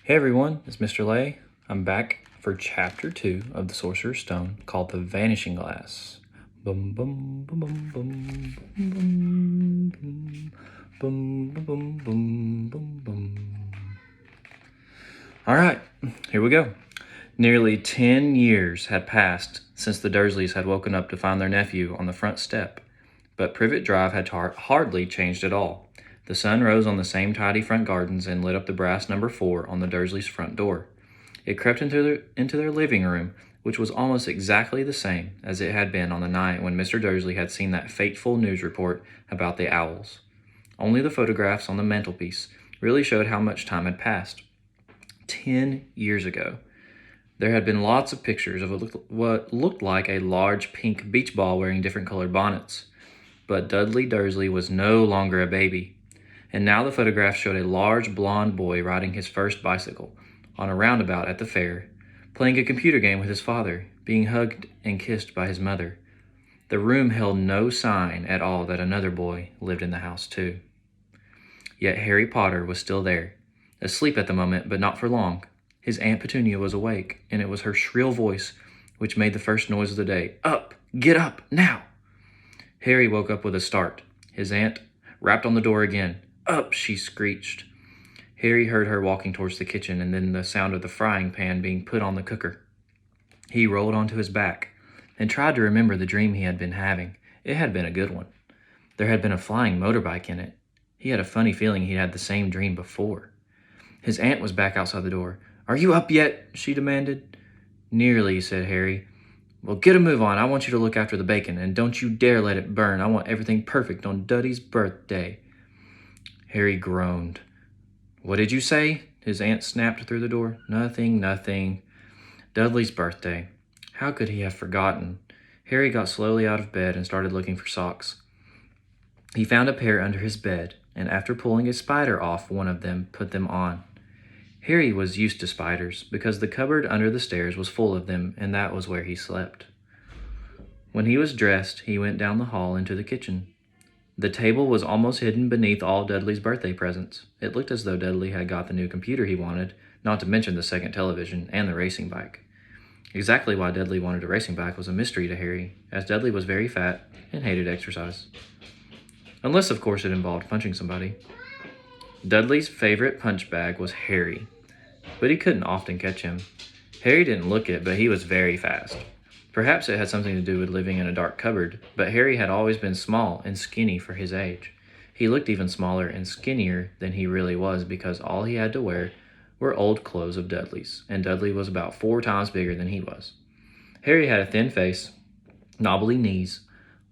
Hey everyone, it's Mr. Lay. I'm back for Chapter 2 of the Sorcerer's Stone called the Vanishing Glass. Bum bum bum bum bum bum bum bum bum bum bum bum. Alright, here we go. Nearly 10 years had passed since the Dursleys had woken up to find their nephew on the front step, but Privet Drive had hardly changed at all. The sun rose on the same tidy front gardens and lit up the brass number 4 on the Dursleys' front door. It crept into their living room, which was almost exactly the same as it had been on the night when Mr. Dursley had seen that fateful news report about the owls. Only the photographs on the mantelpiece really showed how much time had passed. 10 years ago. There had been lots of pictures of what looked like a large pink beach ball wearing different colored bonnets. But Dudley Dursley was no longer a baby. And now the photograph showed a large blond boy riding his first bicycle on a roundabout at the fair, playing a computer game with his father, being hugged and kissed by his mother. The room held no sign at all that another boy lived in the house too. Yet Harry Potter was still there, asleep at the moment, but not for long. His Aunt Petunia was awake, and it was her shrill voice which made the first noise of the day. Up! Get up! Now! Harry woke up with a start. His aunt rapped on the door again. Up! She screeched. Harry heard her walking towards the kitchen and then the sound of the frying pan being put on the cooker. He rolled onto his back and tried to remember the dream he had been having. It had been a good one. There had been a flying motorbike in it. He had a funny feeling he'd had the same dream before. His aunt was back outside the door. Are you up yet? She demanded. Nearly, said Harry. Well, get a move on. I want you to look after the bacon, and don't you dare let it burn. I want everything perfect on Duddy's birthday. Harry groaned. What did you say? His aunt snapped through the door. Nothing. Dudley's birthday. How could he have forgotten? Harry got slowly out of bed and started looking for socks. He found a pair under his bed, and after pulling a spider off one of them, put them on. Harry was used to spiders because the cupboard under the stairs was full of them, and that was where he slept. When he was dressed, he went down the hall into the kitchen. The table was almost hidden beneath all Dudley's birthday presents. It looked as though Dudley had got the new computer he wanted, not to mention the second television and the racing bike. Exactly why Dudley wanted a racing bike was a mystery to Harry, as Dudley was very fat and hated exercise. Unless, of course, it involved punching somebody. Dudley's favorite punch bag was Harry, but he couldn't often catch him. Harry didn't look it, but he was very fast. Perhaps it had something to do with living in a dark cupboard, but Harry had always been small and skinny for his age. He looked even smaller and skinnier than he really was because all he had to wear were old clothes of Dudley's, and Dudley was about 4 times bigger than he was. Harry had a thin face, knobbly knees,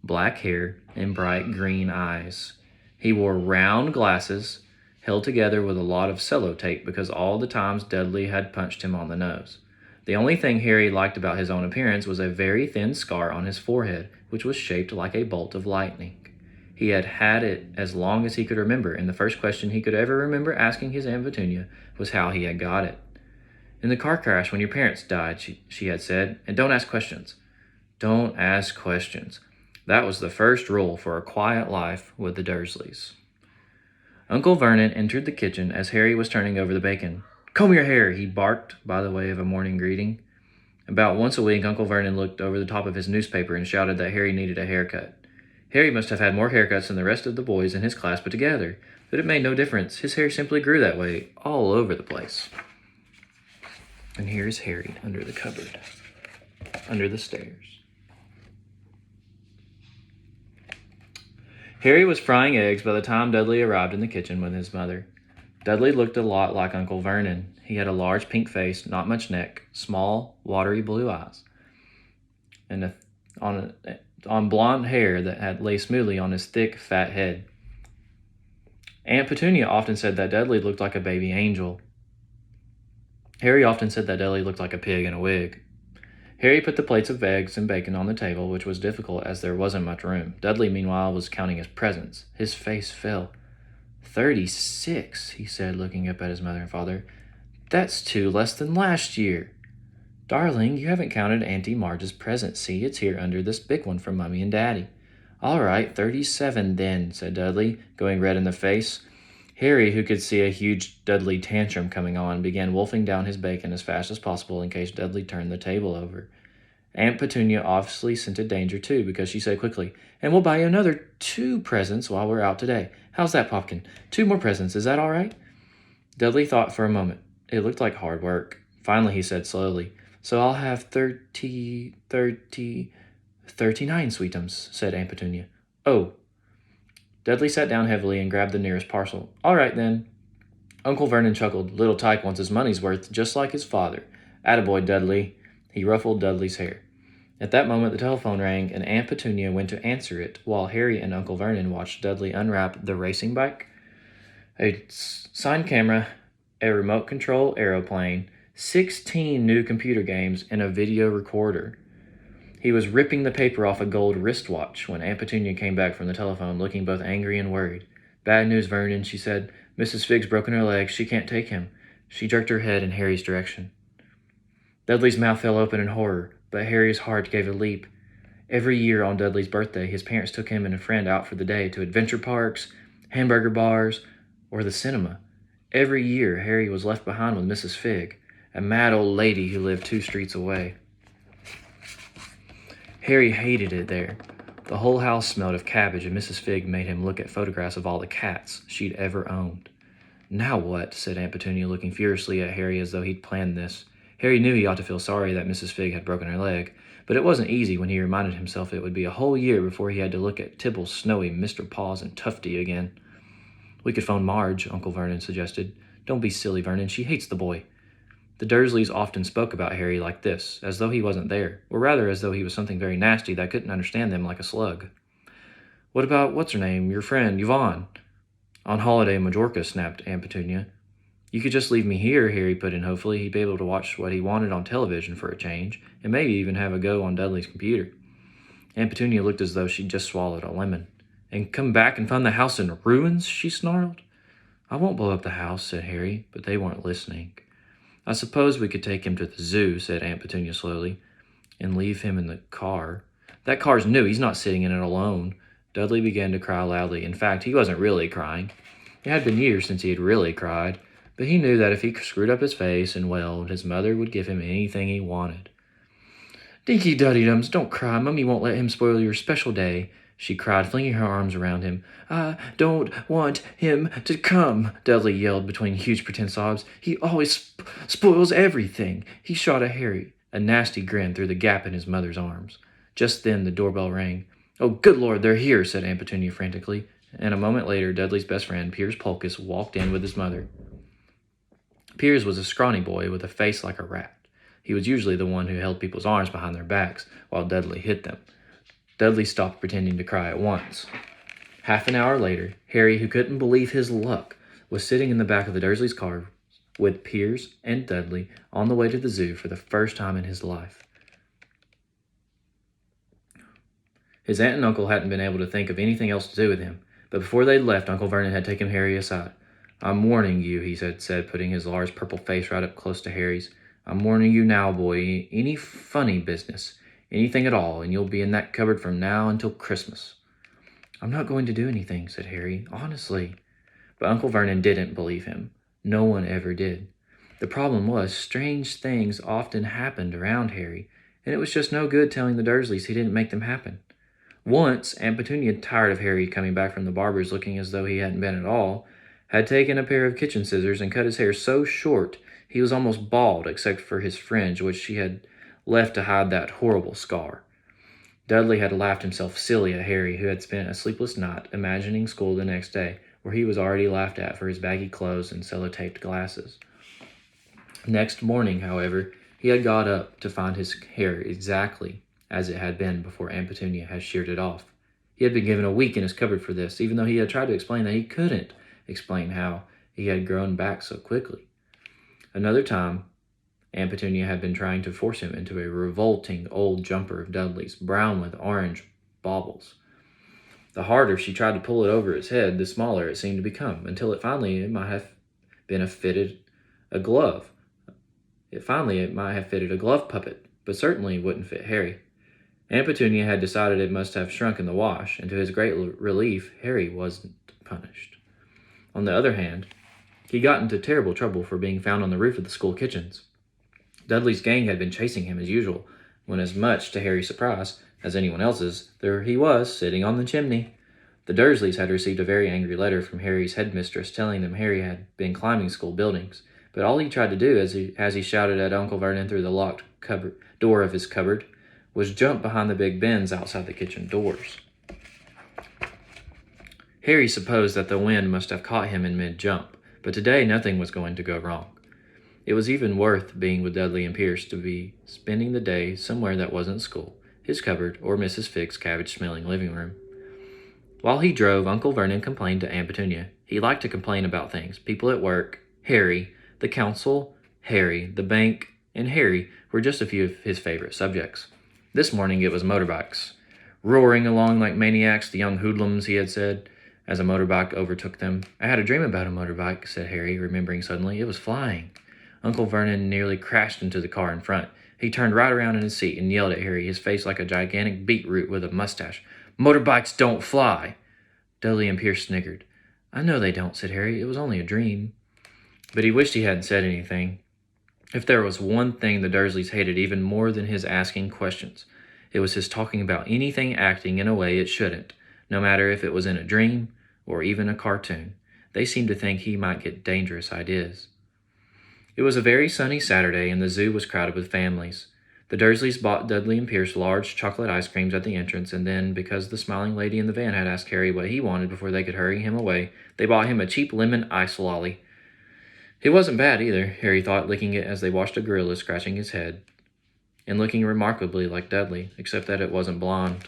black hair, and bright green eyes. He wore round glasses, held together with a lot of sellotape because all the times Dudley had punched him on the nose. The only thing Harry liked about his own appearance was a very thin scar on his forehead, which was shaped like a bolt of lightning. He had had it as long as he could remember, and the first question he could ever remember asking his Aunt Petunia was how he had got it. In the car crash when your parents died, she had said, and don't ask questions. Don't ask questions. That was the first rule for a quiet life with the Dursleys. Uncle Vernon entered the kitchen as Harry was turning over the bacon. Comb your hair, he barked by the way of a morning greeting. About once a week, Uncle Vernon looked over the top of his newspaper and shouted that Harry needed a haircut. Harry must have had more haircuts than the rest of the boys in his class put together, but it made no difference. His hair simply grew that way, all over the place. And here's Harry under the cupboard, under the stairs. Harry was frying eggs by the time Dudley arrived in the kitchen with his mother. Dudley looked a lot like Uncle Vernon. He had a large pink face, not much neck, small, watery blue eyes, and on blonde hair that lay smoothly on his thick, fat head. Aunt Petunia often said that Dudley looked like a baby angel. Harry often said that Dudley looked like a pig in a wig. Harry put the plates of eggs and bacon on the table, which was difficult as there wasn't much room. Dudley, meanwhile, was counting his presents. His face fell. 36, he said, looking up at his mother and father. That's 2 less than last year. Darling, you haven't counted Auntie Marge's present. See, it's here under this big one from Mummy and Daddy. All right, 37 then, said Dudley, going red in the face. Harry, who could see a huge Dudley tantrum coming on, began wolfing down his bacon as fast as possible in case Dudley turned the table over. Aunt Petunia obviously scented danger too, because she said quickly, "And we'll buy you another 2 presents while we're out today. How's that, Popkin? 2 more presents, is that all right?" Dudley thought for a moment. It looked like hard work. Finally, he said slowly, "So I'll have 39 sweetums," said Aunt Petunia. "Oh." Dudley sat down heavily and grabbed the nearest parcel. "All right, then." Uncle Vernon chuckled. "Little Tyke wants his money's worth, just like his father. Attaboy, Dudley." He ruffled Dudley's hair. At that moment, the telephone rang, and Aunt Petunia went to answer it, while Harry and Uncle Vernon watched Dudley unwrap the racing bike, a sign camera, a remote control aeroplane, 16 new computer games, and a video recorder. He was ripping the paper off a gold wristwatch when Aunt Petunia came back from the telephone, looking both angry and worried. "Bad news, Vernon," she said. "Mrs. Figg's broken her leg. She can't take him." She jerked her head in Harry's direction. Dudley's mouth fell open in horror, but Harry's heart gave a leap. Every year on Dudley's birthday, his parents took him and a friend out for the day to adventure parks, hamburger bars, or the cinema. Every year, Harry was left behind with Mrs. Figg, a mad old lady who lived 2 streets away. Harry hated it there. The whole house smelled of cabbage, and Mrs. Figg made him look at photographs of all the cats she'd ever owned. "Now what?" said Aunt Petunia, looking furiously at Harry as though he'd planned this. Harry knew he ought to feel sorry that Mrs. Figg had broken her leg, but it wasn't easy when he reminded himself it would be a whole year before he had to look at Tibble, Snowy, Mr. Paws, and Tufty again. "We could phone Marge," Uncle Vernon suggested. "Don't be silly, Vernon. She hates the boy." The Dursleys often spoke about Harry like this, as though he wasn't there, or rather as though he was something very nasty that couldn't understand them like a slug. "What about what's-her-name, your friend, Yvonne?" "On holiday in Majorca," snapped Aunt Petunia. "You could just leave me here," Harry put in hopefully. He'd be able to watch what he wanted on television for a change, and maybe even have a go on Dudley's computer. Aunt Petunia looked as though she'd just swallowed a lemon. "And come back and find the house in ruins?" she snarled. "I won't blow up the house," said Harry, but they weren't listening. "I suppose we could take him to the zoo," said Aunt Petunia slowly, "and leave him in the car." "That car's new. He's not sitting in it alone." Dudley began to cry loudly. In fact, he wasn't really crying. It had been years since he had really cried, but he knew that if he screwed up his face and wailed, his mother would give him anything he wanted. "Dinky Duddydums, don't cry. Mummy won't let him spoil your special day," she cried, flinging her arms around him. "I don't want him to come," Dudley yelled between huge pretend sobs. "He always spoils everything." He shot at Harry, a nasty grin through the gap in his mother's arms. Just then the doorbell rang. "Oh, good Lord, they're here," said Aunt Petunia frantically, and a moment later Dudley's best friend, Piers Polkiss, walked in with his mother. Piers was a scrawny boy with a face like a rat. He was usually the one who held people's arms behind their backs while Dudley hit them. Dudley stopped pretending to cry at once. Half an hour later, Harry, who couldn't believe his luck, was sitting in the back of the Dursleys' car with Piers and Dudley on the way to the zoo for the first time in his life. His aunt and uncle hadn't been able to think of anything else to do with him, but before they'd left, Uncle Vernon had taken Harry aside. "I'm warning you," he said, putting his large purple face right up close to Harry's. "I'm warning you now, boy. Any funny business, anything at all, and you'll be in that cupboard from now until Christmas." "I'm not going to do anything," said Harry, "honestly." But Uncle Vernon didn't believe him. No one ever did. The problem was, strange things often happened around Harry, and it was just no good telling the Dursleys he didn't make them happen. Once, Aunt Petunia, tired of Harry coming back from the barber's looking as though he hadn't been at all, had taken a pair of kitchen scissors and cut his hair so short he was almost bald except for his fringe, which she had left to hide that horrible scar. Dudley had laughed himself silly at Harry, who had spent a sleepless night imagining school the next day, where he was already laughed at for his baggy clothes and sellotaped glasses. Next morning, however, he had got up to find his hair exactly as it had been before Aunt Petunia had sheared it off. He had been given a week in his cupboard for this, even though he had tried to explain that he couldn't explain how he had grown back so quickly. Another time, Aunt Petunia had been trying to force him into a revolting old jumper of Dudley's, brown with orange baubles. The harder she tried to pull it over his head, the smaller it seemed to become, until it finally might have fitted a glove puppet, but certainly wouldn't fit Harry. Aunt Petunia had decided it must have shrunk in the wash, and to his great relief, Harry wasn't punished. On the other hand, he got into terrible trouble for being found on the roof of the school kitchens. Dudley's gang had been chasing him as usual, when as much to Harry's surprise as anyone else's, there he was, sitting on the chimney. The Dursleys had received a very angry letter from Harry's headmistress telling them Harry had been climbing school buildings, but all he tried to do as he shouted at Uncle Vernon through the locked door of his cupboard was jump behind the big bins outside the kitchen doors. Harry supposed that the wind must have caught him in mid-jump, but today nothing was going to go wrong. It was even worth being with Dudley and Pierce to be spending the day somewhere that wasn't school, his cupboard, or Mrs. Figg's cabbage-smelling living room. While he drove, Uncle Vernon complained to Aunt Petunia. He liked to complain about things. People at work, Harry, the council, Harry, the bank, and Harry were just a few of his favorite subjects. This morning it was motorbikes. Roaring along like maniacs, the young hoodlums, he had said, as a motorbike overtook them. I had a dream about a motorbike, said Harry, remembering suddenly. It was flying. Uncle Vernon nearly crashed into the car in front. He turned right around in his seat and yelled at Harry, his face like a gigantic beetroot with a mustache. Motorbikes don't fly! Dudley and Pierce sniggered. I know they don't, said Harry. It was only a dream. But he wished he hadn't said anything. If there was one thing the Dursleys hated even more than his asking questions, it was his talking about anything acting in a way it shouldn't, no matter if it was in a dream or even a cartoon. They seemed to think he might get dangerous ideas. It was a very sunny Saturday, and the zoo was crowded with families. The Dursleys bought Dudley and Pierce large chocolate ice creams at the entrance, and then, because the smiling lady in the van had asked Harry what he wanted before they could hurry him away, they bought him a cheap lemon ice lolly. It wasn't bad either, Harry thought, licking it as they watched a gorilla scratching his head, and looking remarkably like Dudley, except that it wasn't blonde.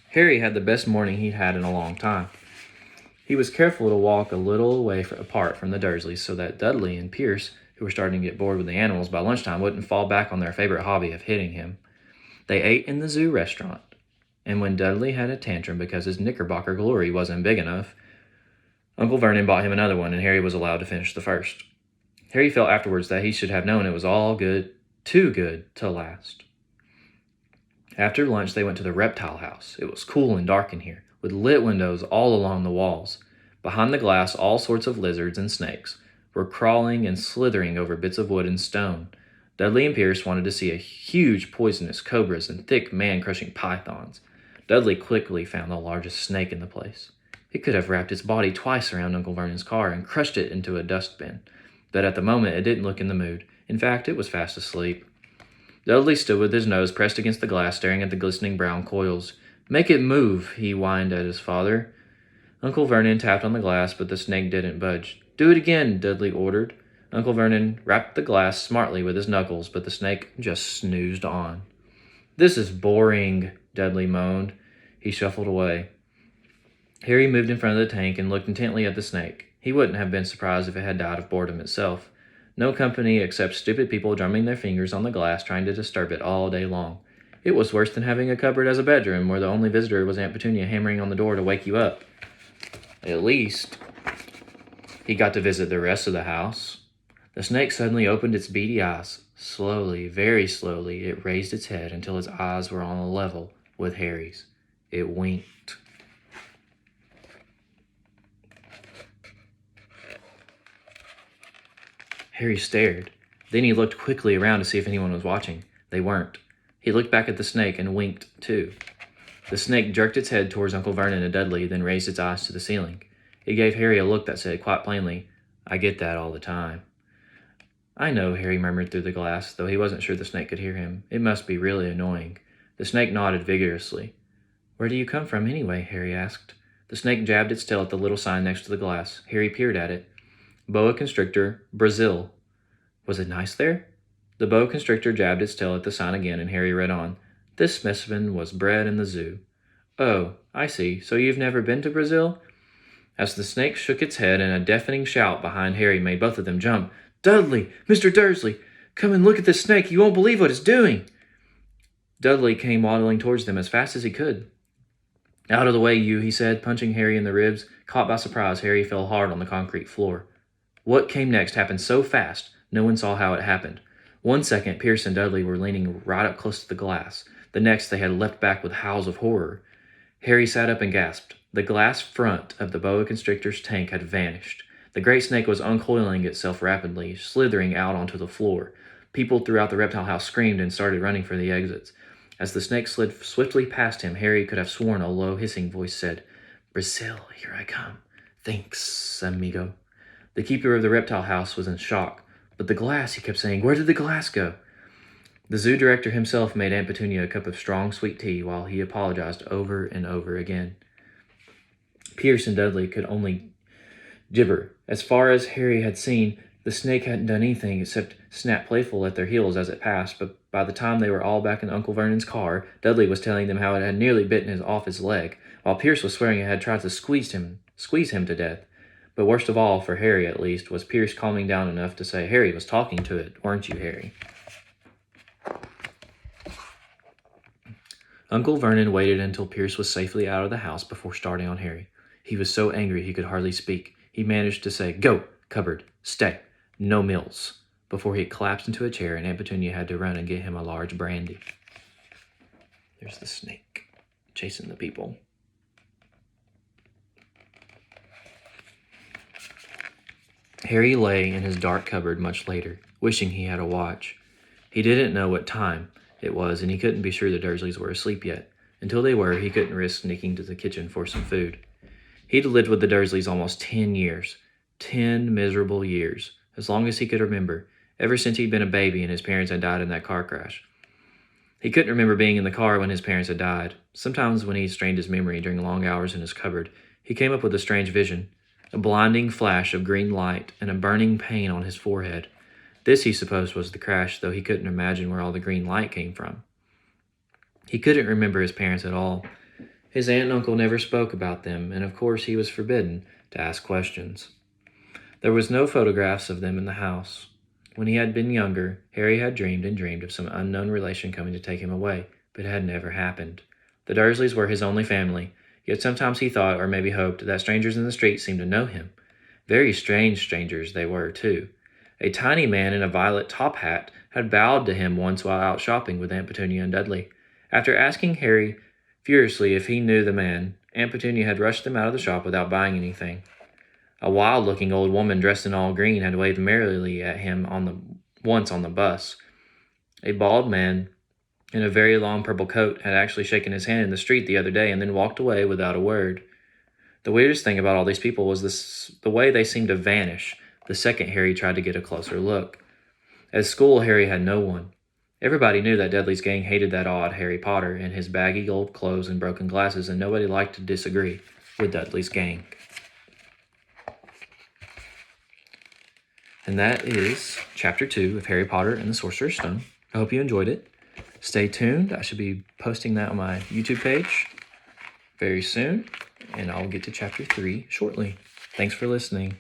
Harry had the best morning he'd had in a long time. He was careful to walk a little way apart from the Dursleys so that Dudley and Pierce, who were starting to get bored with the animals by lunchtime, wouldn't fall back on their favorite hobby of hitting him. They ate in the zoo restaurant, and when Dudley had a tantrum because his Knickerbocker glory wasn't big enough, Uncle Vernon bought him another one, and Harry was allowed to finish the first. Harry felt afterwards that he should have known it was all good, too good to last. After lunch, they went to the reptile house. It was cool and dark in here, with lit windows all along the walls. Behind the glass, all sorts of lizards and snakes were crawling and slithering over bits of wood and stone. Dudley and Pierce wanted to see huge poisonous cobras and thick man-crushing pythons. Dudley quickly found the largest snake in the place. It could have wrapped its body twice around Uncle Vernon's car and crushed it into a dustbin. But at the moment, it didn't look in the mood. In fact, it was fast asleep. Dudley stood with his nose pressed against the glass, staring at the glistening brown coils. Make it move, he whined at his father. Uncle Vernon tapped on the glass, but the snake didn't budge. Do it again, Dudley ordered. Uncle Vernon rapped the glass smartly with his knuckles, but the snake just snoozed on. This is boring, Dudley moaned. He shuffled away. Harry moved in front of the tank and looked intently at the snake. He wouldn't have been surprised if it had died of boredom itself. No company except stupid people drumming their fingers on the glass trying to disturb it all day long. It was worse than having a cupboard as a bedroom where the only visitor was Aunt Petunia hammering on the door to wake you up. At least, he got to visit the rest of the house. The snake suddenly opened its beady eyes. Slowly, very slowly, it raised its head until its eyes were on a level with Harry's. It winked. Harry stared. Then he looked quickly around to see if anyone was watching. They weren't. He looked back at the snake and winked, too. The snake jerked its head towards Uncle Vernon and Dudley, then raised its eyes to the ceiling. It gave Harry a look that said quite plainly, I get that all the time. I know, Harry murmured through the glass, though he wasn't sure the snake could hear him. It must be really annoying. The snake nodded vigorously. Where do you come from, anyway? Harry asked. The snake jabbed its tail at the little sign next to the glass. Harry peered at it. Boa constrictor, Brazil. Was it nice there? The boa constrictor jabbed its tail at the sign again, and Harry read on. This specimen was bred in the zoo. Oh, I see. So you've never been to Brazil? As the snake shook its head, and a deafening shout behind Harry made both of them jump. Dudley! Mr. Dursley! Come and look at this snake! You won't believe what it's doing! Dudley came waddling towards them as fast as he could. Out of the way, you, he said, punching Harry in the ribs. Caught by surprise, Harry fell hard on the concrete floor. What came next happened so fast, no one saw how it happened. 1 second, Pierce and Dudley were leaning right up close to the glass. The next, they had leapt back with howls of horror. Harry sat up and gasped. The glass front of the boa constrictor's tank had vanished. The great snake was uncoiling itself rapidly, slithering out onto the floor. People throughout the reptile house screamed and started running for the exits. As the snake slid swiftly past him, Harry could have sworn a low hissing voice said, "Brazil, here I come. Thanks, amigo." The keeper of the reptile house was in shock. "But the glass," he kept saying. "Where did the glass go?" The zoo director himself made Aunt Petunia a cup of strong sweet tea while he apologized over and over again. Pierce and Dudley could only gibber. As far as Harry had seen, the snake hadn't done anything except snap playful at their heels as it passed, but by the time they were all back in Uncle Vernon's car, Dudley was telling them how it had nearly bitten off his leg, while Pierce was swearing it had tried to squeeze him to death. But worst of all, for Harry at least, was Pierce calming down enough to say, "Harry was talking to it, weren't you, Harry?" Uncle Vernon waited until Pierce was safely out of the house before starting on Harry. He was so angry he could hardly speak. He managed to say, "Go, cupboard, stay, no meals," before he collapsed into a chair and Aunt Petunia had to run and get him a large brandy. There's the snake chasing the people. Harry lay in his dark cupboard much later, wishing he had a watch. He didn't know what time it was, and he couldn't be sure the Dursleys were asleep yet. Until they were, he couldn't risk sneaking to the kitchen for some food. He'd lived with the Dursleys almost 10 years. 10 miserable years. As long as he could remember. Ever since he'd been a baby and his parents had died in that car crash. He couldn't remember being in the car when his parents had died. Sometimes when he strained his memory during long hours in his cupboard, he came up with a strange vision. A blinding flash of green light and a burning pain on his forehead. This, he supposed, was the crash, though he couldn't imagine where all the green light came from. He couldn't remember his parents at all. His aunt and uncle never spoke about them, and of course he was forbidden to ask questions. There was no photographs of them in the house. When he had been younger, Harry had dreamed and dreamed of some unknown relation coming to take him away, but it had never happened. The Dursleys were his only family, yet sometimes he thought, or maybe hoped, that strangers in the street seemed to know him. Very strange strangers they were, too. A tiny man in a violet top hat had bowed to him once while out shopping with Aunt Petunia and Dudley. After asking Harry furiously if he knew the man, Aunt Petunia had rushed them out of the shop without buying anything. A wild-looking old woman dressed in all green had waved merrily at him once on the bus. A bald man in a very long purple coat had actually shaken his hand in the street the other day and then walked away without a word. The weirdest thing about all these people was the way they seemed to vanish the second Harry tried to get a closer look. At school, Harry had no one. Everybody knew that Dudley's gang hated that odd Harry Potter and his baggy old clothes and broken glasses, and nobody liked to disagree with Dudley's gang. And that is Chapter 2 of Harry Potter and the Sorcerer's Stone. I hope you enjoyed it. Stay tuned. I should be posting that on my YouTube page very soon, and I'll get to Chapter 3 shortly. Thanks for listening.